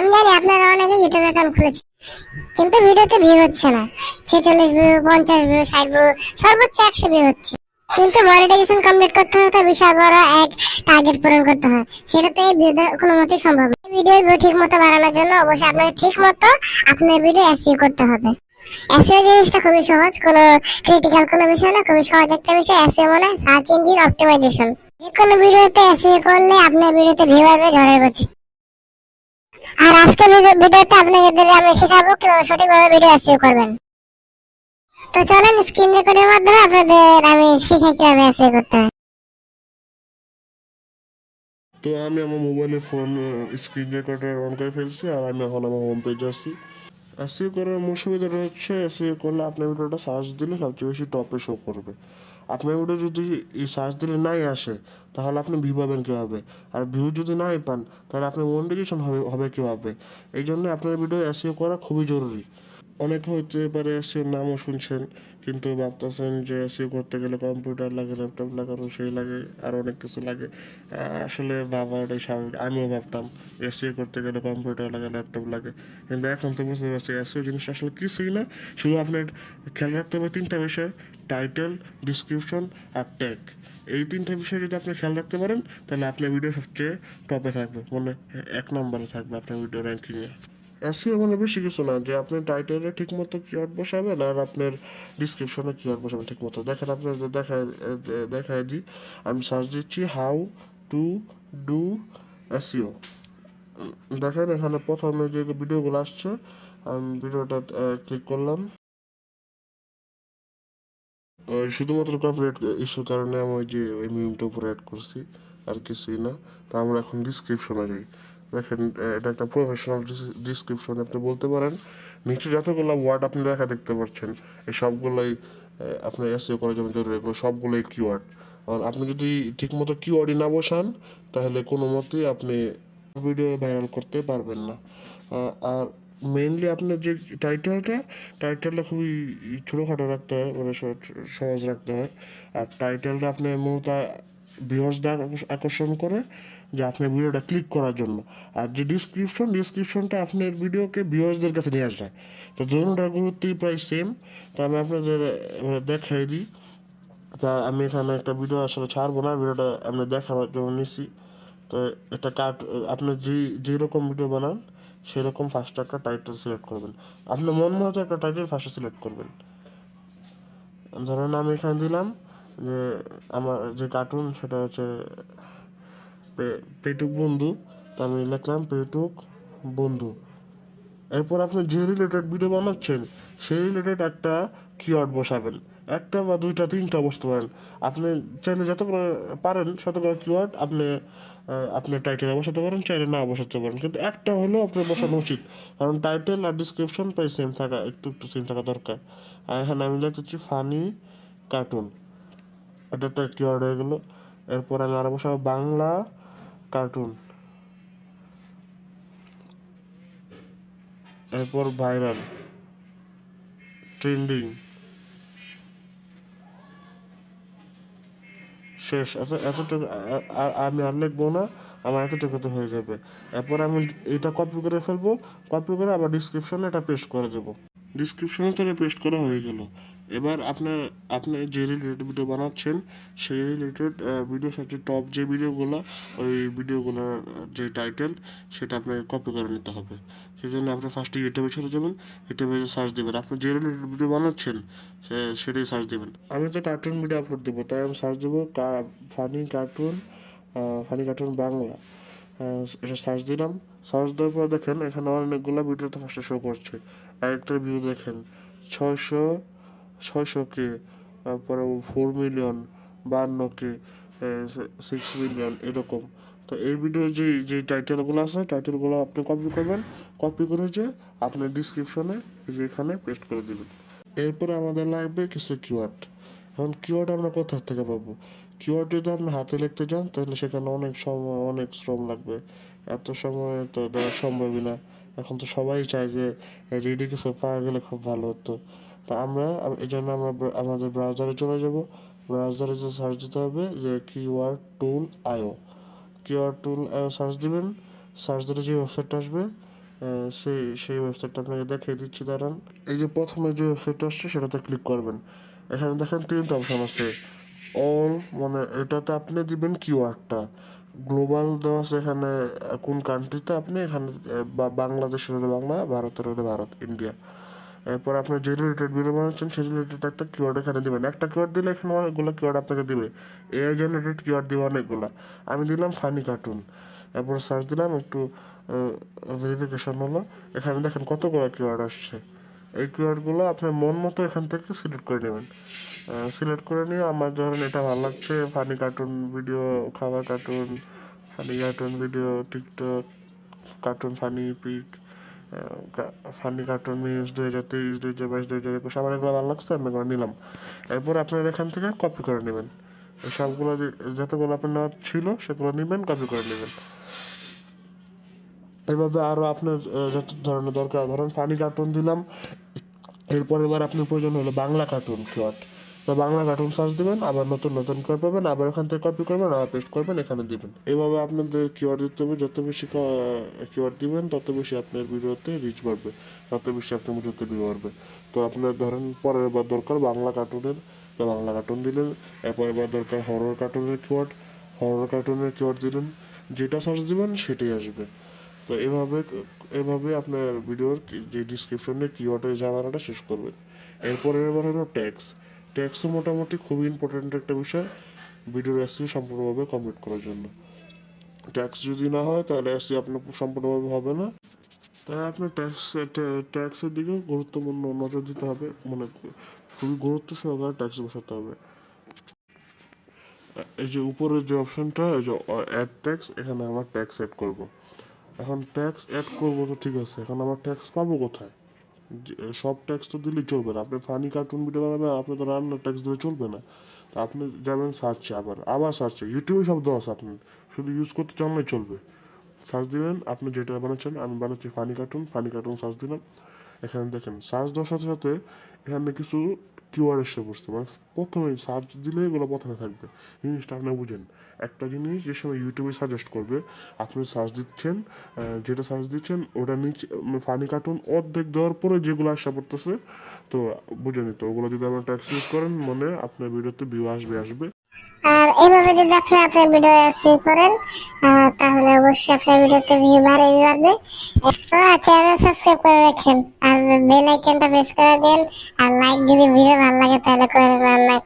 আমি জানি আপনারা অনেকে ইউটিউব অ্যাকাউন্ট খুলেছে, কিন্তু ভিডিওতে ভিউ হচ্ছে না। 46 ভিউ, 50 ভিউ, 60 ভিউ, সর্বোচ্চ 100 ভিউ হচ্ছে। কিন্তু মনিটাইজেশন কমপ্লিট করতে হলে তো বিশাল বড় এক টার্গেট পূরণ করতে হয়। সেটা তো এই ভিডিও কোনো মতেই সম্ভব না। ভিডিও ঠিক মতো বাড়ানোর জন্য অবশ্যই আপনাকে ঠিক মতো আপনার ভিডিও এসইও করতে হবে। এসইও জিনিসটা খুবই সহজ, কোনো ক্রিটিক্যাল কোনো বিষয় না, খুবই সহজ একটা বিষয়। এসইও মানে সার্চ ইঞ্জিন অপটিমাইজেশন। যে কোনো ভিডিওতে এসইও করলে আপনার ভিডিওতে ভিউ আসবে ঝড়ের গতি। আর আজকে ভিডিওতে আপনাদের আমি শেখাবো কিভাবে সঠিকভাবে ভিডিও এসইও করবেন। তো চলেন স্ক্রিন রেকর্ডের মাধ্যমে আপনাদের আমি শিখাই কিভাবে এসইও করতে হয়। তো আমি আমার মোবাইলে ফোন স্ক্রিন রেকর্ডার অন করে ফেলছি, আর আমি এখন আমার হোম পেজে আছি। এসইও করার মূল সুবিধাটা হচ্ছে, এসইও করলে আপনার ভিডিওটা সার্চ দিলে সবচেয়ে বেশি টপে শো করবে। আপনার ভিডিও যদি এই সার্চ দিলে নাই আসে, তাহলে আপনি ভিউ পাবেন কীভাবে? আর ভিউ যদি নাই পান, তাহলে আপনার মনিটাইজেশন হবে কীভাবে? এই জন্য আপনার ভিডিও এসইও করা খুবই জরুরি। অনেকে হতে পারে এসইওর নামও শুনছেন, কিন্তু ভাবতেছেন যে এসইও করতে গেলে কম্পিউটার লাগে, ল্যাপটপ লাগানো সেই লাগে, আর অনেক কিছু লাগে। আসলে ভাবা এটাই স্বাভাবিক, আমিও ভাবতাম এসইও করতে গেলে কম্পিউটার লাগে, ল্যাপটপ লাগে। কিন্তু এখন তো বুঝতে পারছি এসইও জিনিসটা আসলে কিছুই না। শুধু আপনার খেয়াল রাখতে হবে তিনটা বিষয়: টাইটেল, ডিসক্রিপশন আর ট্যাগ। এই তিনটা বিষয় যদি আপনি খেয়াল রাখতে পারেন, তাহলে আপনার ভিডিও সবচেয়ে টপে থাকবে, মানে 1 নম্বরে থাকবে আপনার ভিডিও র্যাঙ্কিংয়ে। এসইও মানে বেশি কিছু না, যে আপনি টাইটেলে ঠিকমতো কিওয়ার্ড বসাবেন আর আপনার ডিসক্রিপশনে কিওয়ার্ড বসাবেন ঠিকমতো। দেখেন আপনাদের দেখায় দিই। আমি সার্চ দিচ্ছি হাউ টু ডু এসইও। দেখেন এখানে প্রথমে যে ভিডিওগুলো আসছে, আমি ভিডিওটা ক্লিক করলাম। শুধুমাত্র কপিরাইট ইস্যুর কারণে আমি ওই মিমটা উপরে অ্যাড করছি, আর কিছুই না। তো আমরা এখন ডিসক্রিপশনে যাই। দেখেন এটা একটা প্রফেশনাল ডিসক্রিপশন আপনি বলতে পারেন। নিচে যতগুলো ওয়ার্ড আপনি দেখতে পাচ্ছেন, এই সবগুলোই আপনার এসইও করার জন্য জরুরি। এগুলো সবগুলোই কিওয়ার্ড। আর আপনি যদি ঠিকমতো কিওয়ার্ডই না বসান, তাহলে কোনো মতেই আপনি ভিডিও ভাইরাল করতে পারবেন না। আর মেইনলি আপনার যে টাইটেলটা খুবই ছোটোখাটো রাখতে হয়, মানে সহজ রাখতে হয়। আর টাইটেলটা আপনি মূলত ভিউয়ার্সদের আকর্ষণ করে, যে আপনার ভিডিওটা ক্লিক করার জন্য। আর যে ডিসক্রিপশনটা আপনার ভিডিওকে ভিউয়ার্সদের কাছে নিয়ে আসবে। তো দুটোটার গুরুত্বই প্রায় সেম। তো আমি আপনাদের দেখাই দিই। তা আমি এখানে একটা ভিডিও আসলে ছাড়বো না, ভিডিওটা আমি দেখানোর জন্য নিছি। তো এটা আপনি যেরকম ভিডিও বানান, সেরকম ফার্স্ট একটা টাইটেল সিলেক্ট করবেন। আপনার মন মতো একটা টাইটেল ফার্স্টে সিলেক্ট করবেন। ধরেন আমি এখানে দিলাম যে আমার যে কার্টুন, সেটা হচ্ছে পেটুক বন্ধু। তো আমি লিখলাম পেটুক বন্ধু। এরপর আপনি যে রিলেটেড ভিডিও বানাচ্ছেন, সেই রিলেটেড একটা কিওয়ার্ড বসাবেন। একটা বা দুইটা তিনটা বসতে পারেন। আপনি চাইলে যতগুলো পারেন ততগুলো কিওয়ার্ড আপনি টাইটেলে বসাতে পারেন, চাইলে না বসাতে পারেন, কিন্তু একটা হলেও আপনার বসানো উচিত। কারণ টাইটেল আর ডিসক্রিপশন প্রায় সেম থাকা, একটু সেম থাকা দরকার। আর এখানে আমি লিখতেছি ফানি কার্টুন। এটা একটা কিওয়ার্ড হয়ে গেলো। এরপর আমি আরো বসাবো বাংলা কার্টুন। এরপর ভাইরাল, ট্রেন্ডিং, শেষ। এতটুকু আমি আর লিখবো না, আমার এতটুকুতে হয়ে যাবে। এরপর আমি এটা কপি করে ফেলবো, কপি করে আবার ডিসক্রিপশনে এটা পেস্ট করে দেবো। ডিসক্রিপশনে তো পেস্ট করা হয়ে গেল। এবার আপনি যে রিলেটেড ভিডিও বানাচ্ছেন, সেই রিলেটেড ভিডিওর সাথে টপ যে ভিডিওগুলো, ওই ভিডিওগুলোর যে টাইটেল, সেটা আপনাকে কপি করে নিতে হবে। সেই জন্য আপনি ফার্স্টে ইউটিউবে চলে যাবেন, ইউটিউবে সার্চ দেবেন, আপনি যে রিলেটেড ভিডিও বানাচ্ছেন সেটাই সার্চ দেবেন। আমি তো কার্টুন ভিডিও আপলোড দেবো, তাই আমি সার্চ দেবো funny cartoon, funny cartoon Bangla. এটা সার্চ দিলাম। সার্চ দেওয়ার পর দেখেন এখানে অনেকগুলো ভিডিও তো ফার্স্টে শো করছে। একটা ভিউ দেখেন 600 কে, তারপরে 4 মিলিয়ন, 52 কে, 6 মিলিয়ন, এরকম। তো এই ভিডিও যে টাইটেলগুলো আছে, টাইটেলগুলো আপনি কপি করবেন, কপি করে যে আপনার ডিসক্রিপশনে এখানে পেস্ট করে দেবেন। এরপরে আমাদের লাগবে কিছু কিওয়ার্ড। এখন কিওয়ার্ড আমরা কোথা থেকে পাবো? কিওয়ার্ড যদি আপনি হাতে লিখতে যান, তাহলে সেখানে অনেক সময় অনেক শ্রম লাগবে। এত সময় তো দেওয়া সম্ভবই না। এখন তো সবাই চায় যে রেডি কিছু পাওয়া গেলে খুব ভালো হতো। তো এই জন্য আমরা আমাদের ব্রাউজারে চলে যাব। ব্রাউজারে যে সার্চ দিতে হবে যে কিওয়ার্ড টুল আইও। কিওয়ার্ড টুল আইও সার্চ দিবেন। সার্চ দিলে যে ওয়েবসাইটটা আসবে, সেই ওয়েবসাইটটা আপনাকে দেখিয়ে দিচ্ছি, দাঁড়ান। এই যে প্রথমে যে ওয়েবসাইটটা আসছে সেটাতে ক্লিক করবেন। এখানে দেখেন 3টা অপশন আছে। অল মানে এটাতে আপনি দিবেন কিওয়ার্ডটা, গ্লোবাল দেওয়া আছে এখানে কোন কান্ট্রিতে আপনি, এখানে বাংলাদেশের হলে বাংলা, ভারতের হলে ভারত, ইন্ডিয়া। এরপর আপনি যে রিলেটেড ভিডিও বানাচ্ছেন সেই রিলেটেড একটা কিওয়ার্ড এখানে দিবেন। একটা কিওয়ার্ড দিলে এখানে অনেকগুলো কিওয়ার্ড আপনাকে দিবে, এআই জেনারেটেড কিওয়ার্ড দিবে অনেকগুলো। আমি দিলাম ফানি কার্টুন, এরপর সার্চ দিলাম, একটু ভেরিফিকেশন হলো। এখানে দেখেন কতগুলো কিওয়ার্ড আসছে। এই কিওয়ার্ডগুলো আপনার মন মতো এখান থেকে সিলেক্ট করে নেবেন। সিলেক্ট করে নিয়ে আমার ধরেন এটা ভালো লাগছে, ফানি কার্টুন ভিডিও, খাবার cartoon, funny cartoon video, TikTok cartoon, funny pic, funny cartoon memes 2023, 2022, 2021, আমার এগুলো ভালো লাগছে, আমি এগুলো নিলাম। এরপর আপনার এখান থেকে কপি করে নেবেন। এই সবগুলো যতগুলো আপনার নেওয়া ছিল সেগুলো নেবেন, কপি করে নেবেন। এভাবে আরও আপনার যত ধরনের দরকার, ধরেন ফানি কার্টুন দিলাম। এরপর এবার আপনার প্রয়োজন হলো বাংলা কার্টুন কিওয়ার্ড, তো বাংলা কার্টুন সার্চ দিবেন, আবার নতুন নতুন কিওয়ার্ড পাবেন, আবার ওখান থেকে কপি করবেন, আবার পেস্ট করবেন, এখানে দিবেন। এভাবে আপনাদের কিওয়ার্ড দিতে হবে, যত বেশি কিওয়ার্ড দিবেন তত বেশি আপনার ভিডিওতে রিচ বাড়বে, তত বেশি আপনার ভিডিওতে ভিউ বাড়বে। তো আপনার ধরেন পরের বার দরকার বাংলা কার্টুনের, তো বাংলা কার্টুন দিলেন। এরপর এবার দরকার হরর কার্টুনের কিওয়ার্ড, হরর কার্টুনের কিওয়ার্ড দিলেন। যেটা সার্চ দিবেন সেটাই আসবে। তো এভাবে আপনার ভিডিওর যে ডিসক্রিপশনে কিওয়ার্ডের জায়গাটা শেষ করবেন। এরপর এবার হলো ট্যাক্স। ট্যাক্সও মোটামুটি খুবই ইম্পর্টেন্ট একটা বিষয় ভিডিওর এসইও সম্পূর্ণভাবে কমপ্লিট করার জন্য। ট্যাক্স যদি না হয় তাহলে এসইও আপনার সম্পূর্ণভাবে হবে না। তাই আপনার ট্যাক্সের দিকেও গুরুত্বপূর্ণ নজর দিতে হবে, মানে খুবই গুরুত্ব সহকারে ট্যাক্স বসাতে হবে। এই যে উপরের যে অপশনটা, এই যে অ্যাড ট্যাক্স, এখানে আমার ট্যাক্স অ্যাড করব। এখন ট্যাক্স অ্যাড করবো তো ঠিক আছে, এখন আমার ট্যাক্স পাবো কোথায়? সব ট্যাক্স তো দিলেই চলবে না। আপনি ফানি কার্টুন ভিডিও বানাবেন, আপনি তো রান্নার ট্যাক্স দিলে চলবে না। তো আপনি যাবেন সার্চে, আবার সার্চে, ইউটিউবে শব্দ আছে, আপনি শুধু ইউজ করতে জানলেই চলবে। সার্চ দিবেন আপনি যেটা বানাচ্ছেন, আমি বানাচ্ছি funny cartoon, funny cartoon search দিলাম। এখানে দেখেন সার্চ দেওয়ার সাথে সাথে এখানে কিছু কিওয়ার্ড এসে বসছে, মানে প্রথমেই সার্চ দিলে এগুলো প্রথমে থাকবে। জিনিসটা আপনি বুঝেন, একটা জিনিস যে সময় ইউটিউবে সাজেস্ট করবে, আপনি সার্চ দিচ্ছেন, যেটা সার্চ দিচ্ছেন ওটা নিচে ফানি কার্টুন অর্ধেক দেওয়ার পরে যেগুলো আসা পড়তেছে, তো বুঝে নিতে ওগুলো যদি আপনি ট্যাক্স ইউজ করেন, মানে আপনার ভিডিওতে ভিউ আসবে। আর এইভাবে যদি আপনি আপনার ভিডিও এসিও করেন, তাহলে অবশ্যই আপনার ভিডিওতে ভিউ বাড়বে। তো চ্যানেল সাবস্ক্রাইব করে রাখেন, আর বেল আইকনটা প্রেস করে দেন। আর লাইক, যদি ভিডিও ভালো লাগে তাহলে করে দেন, না